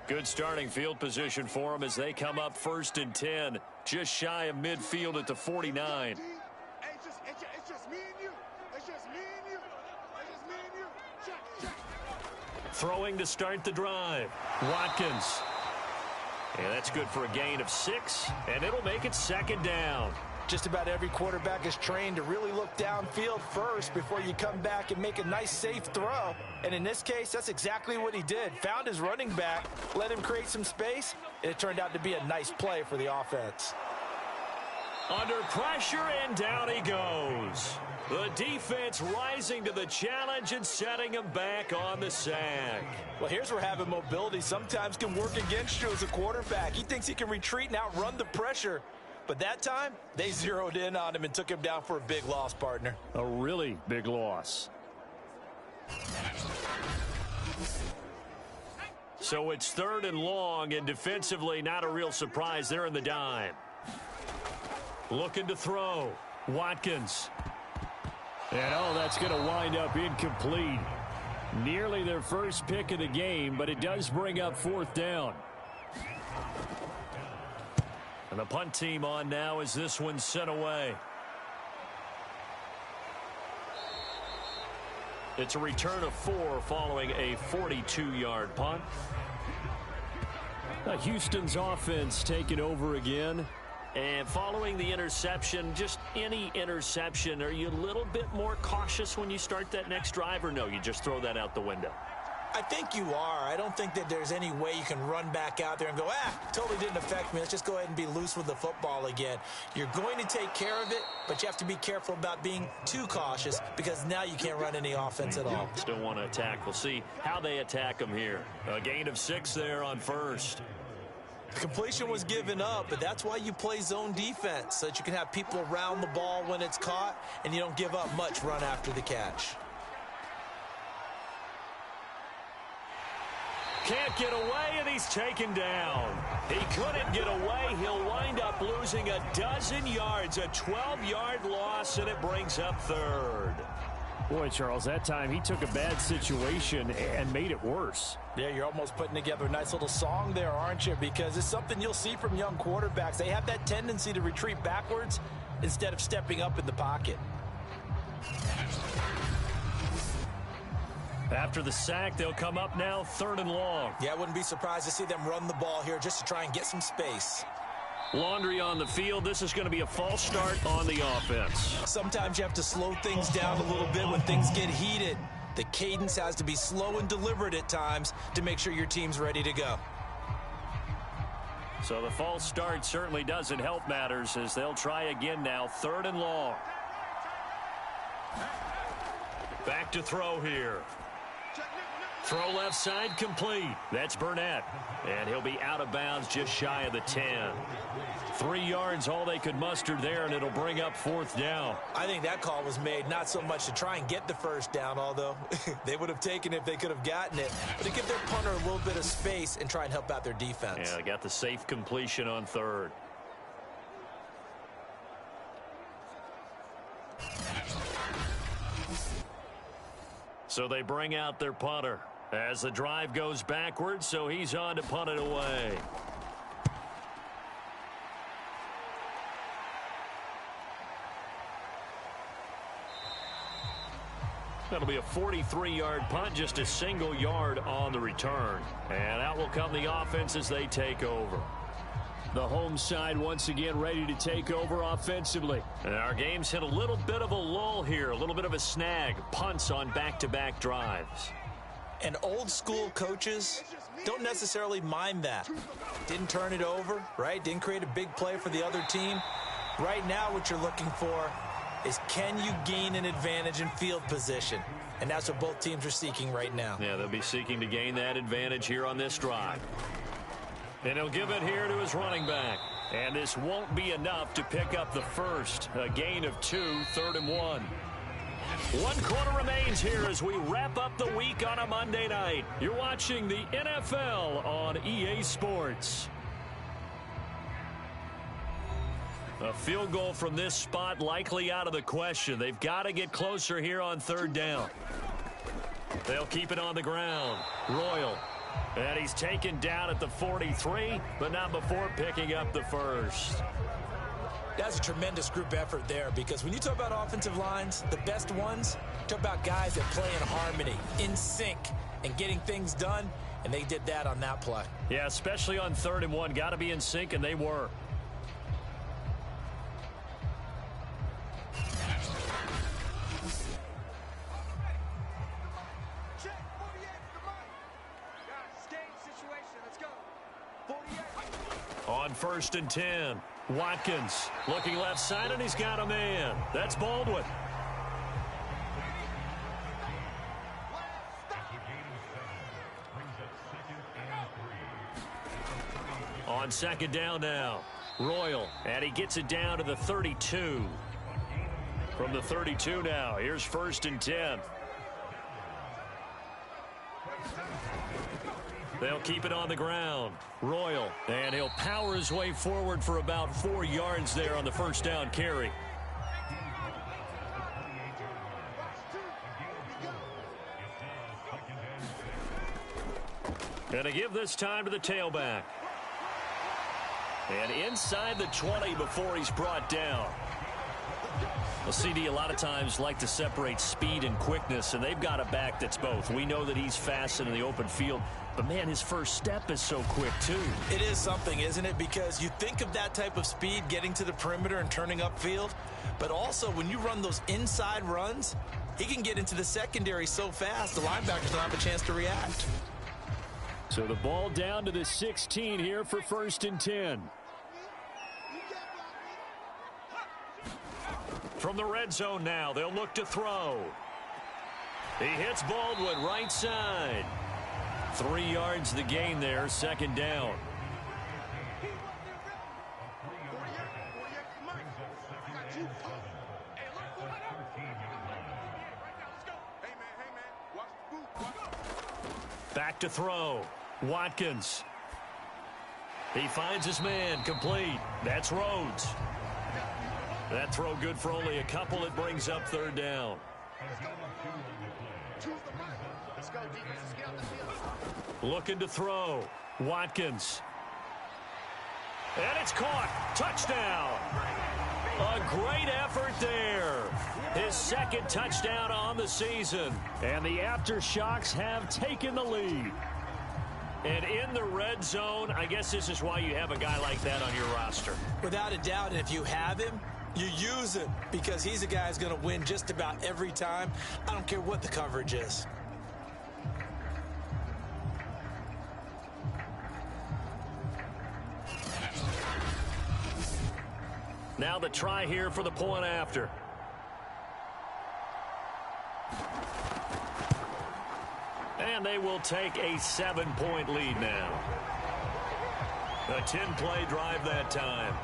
Good starting field position for them as they come up 1st and 10, just shy of midfield at the 49. It's just me and you. It's just me and you. It's just me and you. Check. Throwing to start the drive. Watkins. And that's good for a gain of 6, and it'll make it 2nd down. Just about every quarterback is trained to really look downfield first before you come back and make a nice, safe throw. And in this case, that's exactly what he did. Found his running back, let him create some space, and it turned out to be a nice play for the offense. Under pressure, and down he goes. The defense rising to the challenge and setting him back on the sack. Well, here's where having mobility sometimes can work against you as a quarterback. He thinks he can retreat and outrun the pressure. But that time, they zeroed in on him and took him down for a big loss, partner. A really big loss. So it's 3rd and long, and defensively not a real surprise. They're in the dime. Looking to throw. Watkins. And that's going to wind up incomplete. Nearly their first pick of the game, but it does bring up 4th down. And the punt team on now as this one's sent away. It's a return of 4 following a 42-yard punt. Houston's offense taking over again. And following the interception, just any interception, are you a little bit more cautious when you start that next drive, or no, you just throw that out the window? I think you are. I don't think that there's any way you can run back out there and go, totally didn't affect me. Let's just go ahead and be loose with the football again. You're going to take care of it, but you have to be careful about being too cautious because now you can't run any offense at all. Still want to attack. We'll see how they attack them here. A gain of 6 there on 1st. The completion was given up, but that's why you play zone defense, so that you can have people around the ball when it's caught and you don't give up much run after the catch. Can't get away, and he's taken down. He couldn't get away. He'll wind up losing a dozen yards, a 12-yard loss, and it brings up 3rd. Boy, Charles, that time he took a bad situation and made it worse. Yeah, you're almost putting together a nice little song there, aren't you? Because it's something you'll see from young quarterbacks. They have that tendency to retreat backwards instead of stepping up in the pocket. After the sack, they'll come up now 3rd and long. Yeah, I wouldn't be surprised to see them run the ball here just to try and get some space. Laundry on the field. This is going to be a false start on the offense. Sometimes you have to slow things down a little bit when things get heated. The cadence has to be slow and deliberate at times to make sure your team's ready to go. So the false start certainly doesn't help matters as they'll try again now, 3rd and long. Back to throw here. Throw left side complete. That's Burnett. And he'll be out of bounds just shy of the 10. 3 yards all they could muster there, and it'll bring up 4th down. I think that call was made not so much to try and get the first down, although they would have taken it if they could have gotten it, but to give their punter a little bit of space and try and help out their defense. Yeah, they got the safe completion on 3rd. So they bring out their punter as the drive goes backwards, so he's on to punt it away. That'll be a 43-yard punt, just a single yard on the return. And out will come the offense as they take over. The home side once again ready to take over offensively. And our game's hit a little bit of a lull here, a little bit of a snag. Punts on back-to-back drives. And old school coaches don't necessarily mind that. Didn't turn it over, right? Didn't create a big play for the other team. Right now what you're looking for is, can you gain an advantage in field position? And that's what both teams are seeking right now. Yeah, they'll be seeking to gain that advantage here on this drive. And he'll give it here to his running back. And this won't be enough to pick up the first. A gain of 2, 3rd and 1. 1 quarter remains here as we wrap up the week on a Monday night. You're watching the NFL on EA Sports. A field goal from this spot likely out of the question. They've got to get closer here on 3rd down. They'll keep it on the ground. Royal. And he's taken down at the 43, but not before picking up the first. That's a tremendous group effort there, because when you talk about offensive lines, the best ones, talk about guys that play in harmony, in sync, and getting things done, and they did that on that play. Yeah, especially on 3rd and 1. Got to be in sync, and they were. On 1st and 10, Watkins looking left side, and he's got a man. That's Baldwin. On 2nd down now, Royal, and he gets it down to the 32. From the 32 now, here's 1st and 10. They'll keep it on the ground. Royal, and he'll power his way forward for about 4 yards there on the 1st down carry. And to give this time to the tailback. And inside the 20 before he's brought down. Well, CD, a lot of times like to separate speed and quickness, and they've got a back that's both. We know that he's fast in the open field, but, man, his first step is so quick, too. It is something, isn't it? Because you think of that type of speed getting to the perimeter and turning upfield, but also when you run those inside runs, he can get into the secondary so fast, the linebackers don't have a chance to react. So the ball down to the 16 here for 1st and 10. From the red zone now, they'll look to throw. He hits Baldwin right side. 3 yards the gain there, 2nd down. Back to throw. Watkins. He finds his man, complete. That's Rhodes. That throw good for only a couple. It brings up 3rd down. Choose the right. Let's go, defense. Let's get out the field. Looking to throw. Watkins. And it's caught. Touchdown. A great effort there. His second touchdown on the season. And the Aftershocks have taken the lead. And in the red zone, I guess this is why you have a guy like that on your roster. Without a doubt, and if you have him, you use him because he's a guy who's going to win just about every time. I don't care what the coverage is. Now the try here for the point after. And they will take a 7-point lead now. A 10-play drive that time.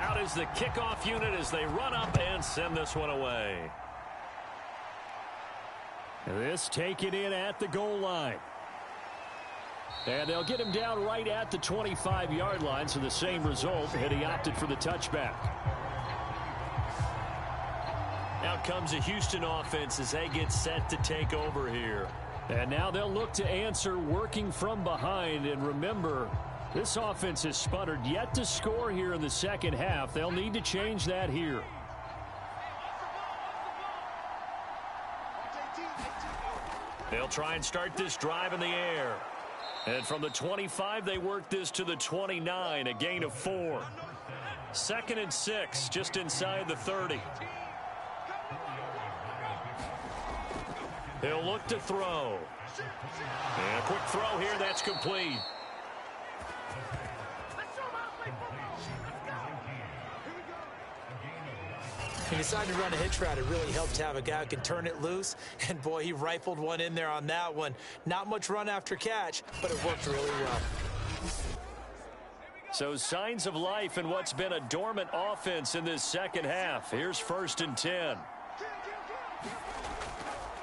Out is the kickoff unit as they run up and send this one away. This taken in at the goal line. And they'll get him down right at the 25-yard line, so the same result, and he opted for the touchback. Out comes the Houston offense as they get set to take over here. And now they'll look to answer working from behind. And remember, this offense has sputtered yet to score here in the second half. They'll need to change that here. They'll try and start this drive in the air. And from the 25, they work this to the 29, a gain of 4. 2nd and 6, just inside the 30. He'll look to throw. And a quick throw here, that's complete. He decided to run a hitch route. It really helped to have a guy who can turn it loose. And, boy, he rifled one in there on that one. Not much run after catch, but it worked really well. So signs of life in what's been a dormant offense in this second half. Here's 1st and 10.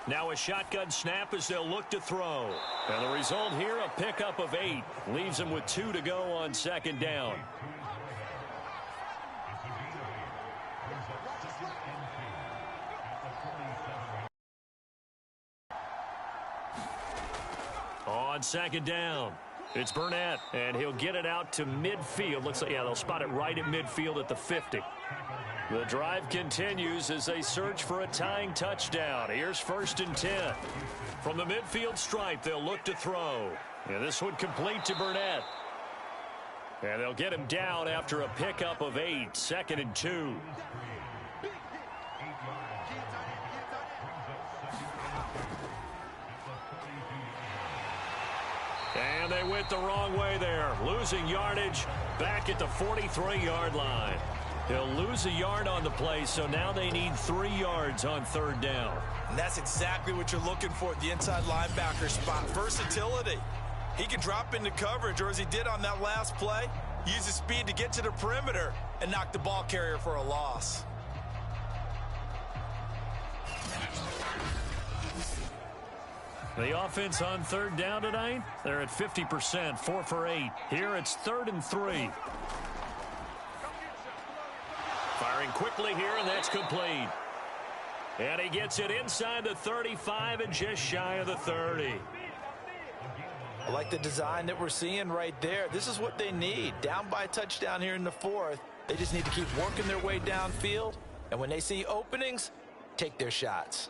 Now a shotgun snap as they'll look to throw. And the result here, a pickup of 8. Leaves them with 2 to go on 2nd down. On 2nd down, it's Burnett, and he'll get it out to midfield. Looks like, yeah, they'll spot it right at midfield at the 50. The drive continues as they search for a tying touchdown. Here's 1st and 10. From the midfield stripe, they'll look to throw. And this one complete to Burnett. And they'll get him down after a pickup of 8, 2nd and 2. And they went the wrong way there, losing yardage back at the 43-yard line. He'll lose a yard on the play, so now they need 3 yards on 3rd down. And that's exactly what you're looking for at the inside linebacker spot, versatility. He can drop into coverage, or as he did on that last play, use his speed to get to the perimeter and knock the ball carrier for a loss. The offense on 3rd down tonight, they're at 50%, 4 for 8. Here it's 3rd and 3. Firing quickly here, and that's complete. And he gets it inside the 35 and just shy of the 30. I like the design that we're seeing right there. This is what they need. Down by a touchdown here in the 4th. They just need to keep working their way downfield. And when they see openings, take their shots.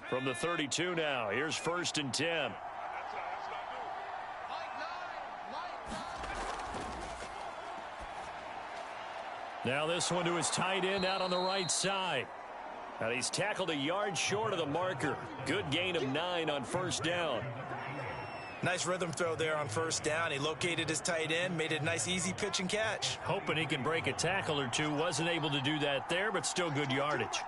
From the 32 now, here's 1st and 10. Now this one to his tight end out on the right side. And he's tackled a yard short of the marker. Good gain of 9 on 1st down. Nice rhythm throw there on 1st down. He located his tight end, made it a nice easy pitch and catch. Hoping he can break a tackle or two. Wasn't able to do that there, but still good yardage.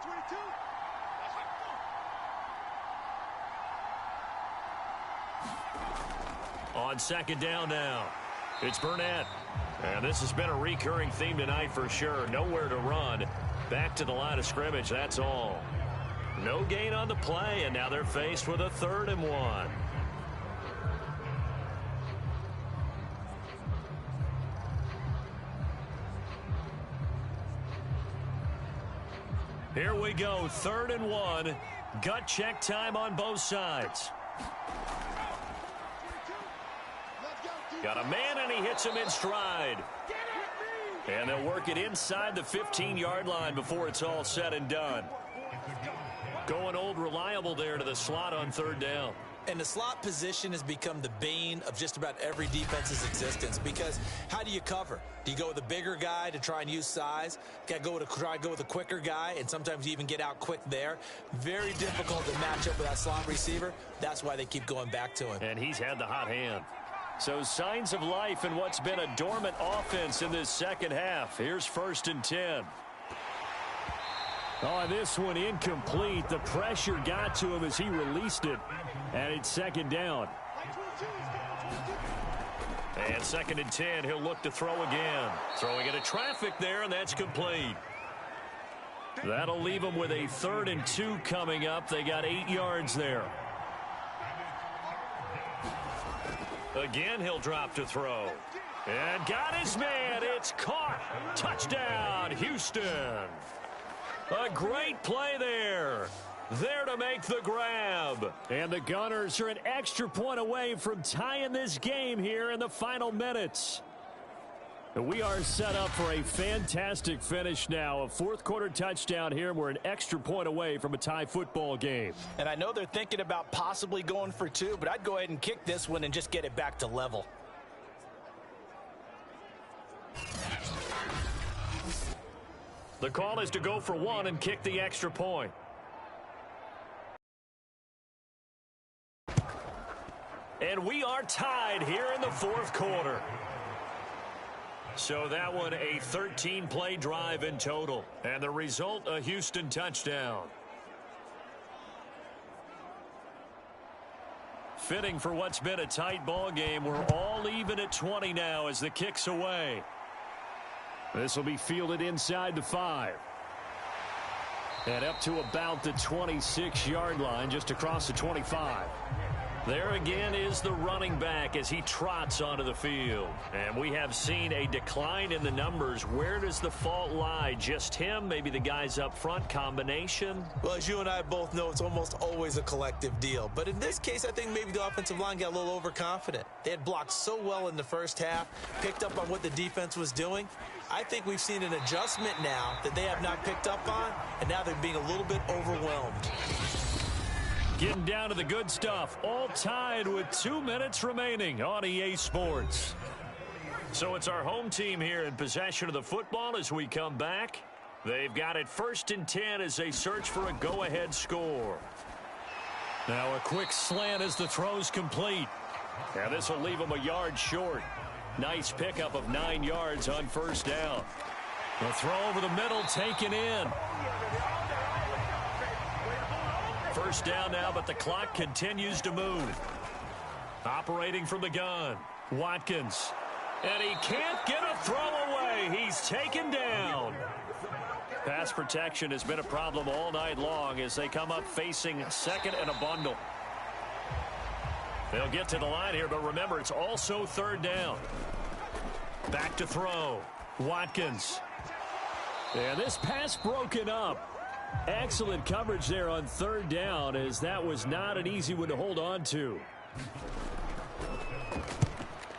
On 2nd down now, it's Burnett. And this has been a recurring theme tonight for sure. Nowhere to run. Back to the line of scrimmage, that's all. No gain on the play, and now they're faced with a 3rd and 1. Here we go, 3rd and 1. Gut check time on both sides. Got a man, and he hits him in stride. And they'll work it inside the 15-yard line before it's all said and done. Going old reliable there to the slot on 3rd down. And the slot position has become the bane of just about every defense's existence, because how do you cover? Do you go with a bigger guy to try and use size? Got to try and go with a quicker guy, and sometimes you even get out quick there. Very difficult to match up with that slot receiver. That's why they keep going back to him. And he's had the hot hand. So signs of life in what's been a dormant offense in this second half. Here's 1st and 10. Oh, this one incomplete. The pressure got to him as he released it. And it's 2nd down. And 2nd and 10. He'll look to throw again. Throwing into traffic there, and that's complete. That'll leave him with a 3rd and 2 coming up. They got 8 yards there. Again, he'll drop to throw. And got his man. It's caught. Touchdown, Houston. A great play there. There to make the grab. And the Gunners are an extra point away from tying this game here in the final minutes. We are set up for a fantastic finish now. A 4th quarter touchdown here. We're an extra point away from a tie football game. And I know they're thinking about possibly going for 2, but I'd go ahead and kick this one and just get it back to level. The call is to go for 1 and kick the extra point. And we are tied here in the 4th quarter. So that one a 13-play drive in total. And the result, a Houston touchdown. Fitting for what's been a tight ball game. We're all even at 20 now as the kick's away. This will be fielded inside the 5. And up to about the 26-yard line, just across the 25. There again is the running back as he trots onto the field. And we have seen a decline in the numbers. Where does the fault lie? Just him? Maybe the guys up front? Combination? Well, as you and I both know, it's almost always a collective deal. But in this case, I think maybe the offensive line got a little overconfident. They had blocked so well in the first half, picked up on what the defense was doing. I think we've seen an adjustment now that they have not picked up on, and now they're being a little bit overwhelmed. Getting down to the good stuff. All tied with 2 minutes remaining on EA Sports. So it's our home team here in possession of the football as we come back. They've got it 1st and 10 as they search for a go-ahead score. Now a quick slant as the throw's complete. Now this will leave them a yard short. Nice pickup of 9 yards on 1st down. The throw over the middle taken in. 1st down now, but the clock continues to move. Operating from the gun, Watkins. And he can't get a throw away. He's taken down. Pass protection has been a problem all night long as they come up facing 2nd and a bundle. They'll get to the line here, but remember, it's also 3rd down. Back to throw, Watkins. And this pass broken up. Excellent coverage there on 3rd down, as that was not an easy one to hold on to.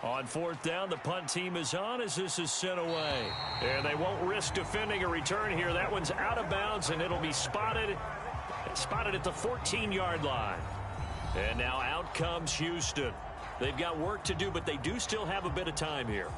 On 4th down, the punt team is on as this is sent away. And they won't risk defending a return here. That one's out of bounds, and it'll be spotted at the 14-yard line. And now out comes Houston. They've got work to do, but they do still have a bit of time here.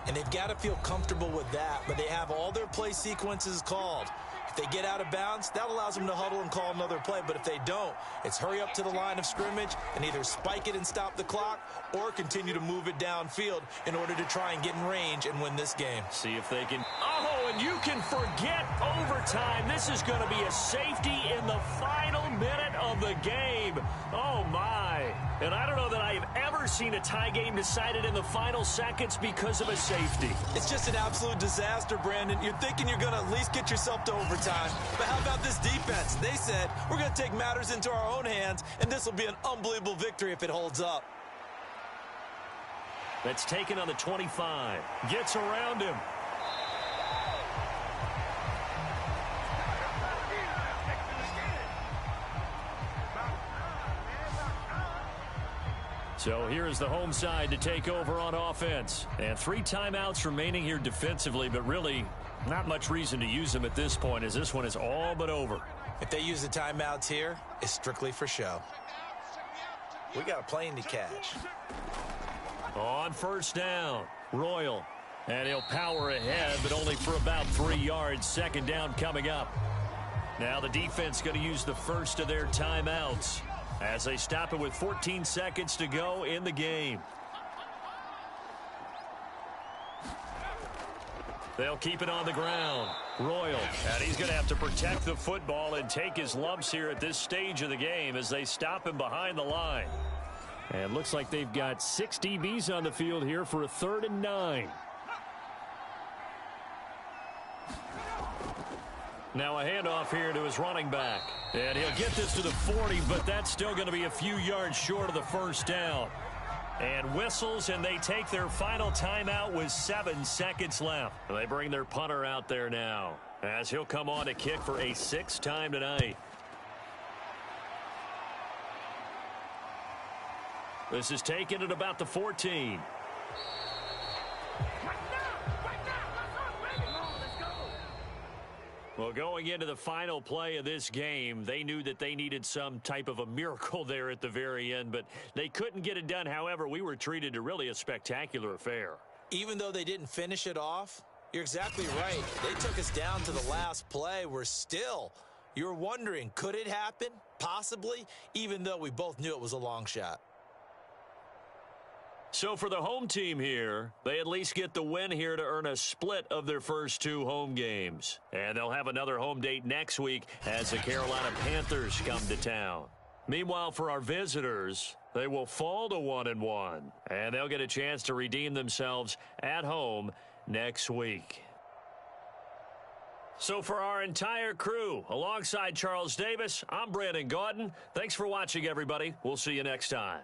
And they've got to feel comfortable with that, but they have all their play sequences called. If they get out of bounds, that allows them to huddle and call another play. But if they don't, it's hurry up to the line of scrimmage and either spike it and stop the clock or continue to move it downfield in order to try and get in range and win this game. See if they can. Oh, and you can forget overtime. time. This is going to be a safety in the final minute of the game. Oh, my. And I don't know that I have ever seen a tie game decided in the final seconds because of a safety. It's just an absolute disaster, Brandon. You're thinking you're going to at least get yourself to overtime. But how about this defense? They said, we're going to take matters into our own hands, and this will be an unbelievable victory if it holds up. That's taken on the 25. Gets around him. So here is the home side to take over on offense. And 3 timeouts remaining here defensively, but really not much reason to use them at this point as this one is all but over. If they use the timeouts here, it's strictly for show. We got a plane to catch. On first down, Royal. And he'll power ahead, but only for about 3 yards. Second down coming up. Now the defense going to use the first of their timeouts as they stop it with 14 seconds to go in the game. They'll keep it on the ground. Royal, and he's going to have to protect the football and take his lumps here at this stage of the game as they stop him behind the line. And looks like they've got 6 DBs on the field here for a 3rd and 9. Now a handoff here to his running back. And he'll get this to the 40, but that's still going to be a few yards short of the first down. And whistles, and they take their final timeout with 7 seconds left. They bring their punter out there now as he'll come on to kick for a 6th time tonight. This is taken at about the 14. Well, going into the final play of this game, they knew that they needed some type of a miracle there at the very end, but they couldn't get it done. However, we were treated to really a spectacular affair. Even though they didn't finish it off, you're exactly right. They took us down to the last play. You're wondering, could it happen? Possibly, even though we both knew it was a long shot. So for the home team here, they at least get the win here to earn a split of their first 2 home games. And they'll have another home date next week as the Carolina Panthers come to town. Meanwhile, for our visitors, they will fall to 1-1. And they'll get a chance to redeem themselves at home next week. So for our entire crew, alongside Charles Davis, I'm Brandon Gaudin. Thanks for watching, everybody. We'll see you next time.